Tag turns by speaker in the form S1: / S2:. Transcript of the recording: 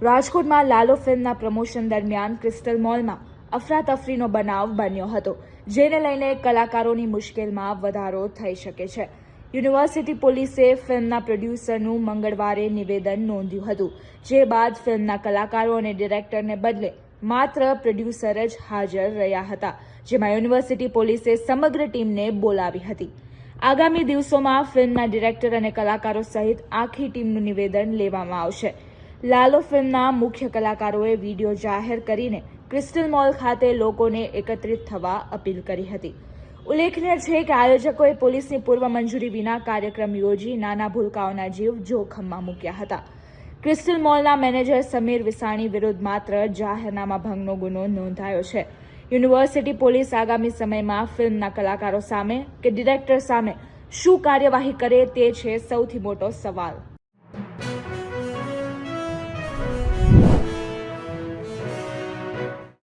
S1: રાજકોટમાં લાલો ફિલ્મના પ્રમોશન દરમિયાન ક્રિસ્ટલ મોલમાં અફરાતફરીનો બનાવ બન્યો હતો, જેને લઈને કલાકારોની મુશ્કેલીમાં વધારો થઈ શકે છે. યુનિવર્સિટી પોલીસે ફિલ્મના પ્રોડ્યુસરનું મંગળવારે નિવેદન નોંધ્યું હતું, જે બાદ ફિલ્મના કલાકારો અને ડિરેક્ટરને બદલે માત્ર પ્રોડ્યુસર જ હાજર રહ્યા હતા, જેમાં યુનિવર્સિટી પોલીસે સમગ્ર ટીમને બોલાવી હતી. આગામી દિવસોમાં ફિલ્મના ડિરેક્ટર અને કલાકારો સહિત આખી ટીમનું નિવેદન લેવામાં આવશે. લાલો ફિલ્મના મુખ્ય કલાકારોએ વિડીયો જાહેર કરીને ક્રિસ્ટલ મોલ ખાતે લોકોને એકત્રિત થવા અપીલ કરી હતી. ઉલ્લેખનીય છે કે આયોજકોએ પોલીસની પૂર્વ મંજૂરી વિના કાર્યક્રમ યોજી નાના ભૂલકાઓના જીવ જોખમમાં મૂક્યા હતા. ક્રિસ્ટલ મોલના મેનેજર સમીર વિસાણી વિરુદ્ધ માત્ર જાહેરનામા ભંગનો ગુનો નોંધાયો છે. યુનિવર્સિટી પોલીસ આગામી સમયમાં ફિલ્મના કલાકારો સામે કે ડિરેક્ટર સામે શું કાર્યવાહી કરે તે છે સૌથી મોટો સવાલ.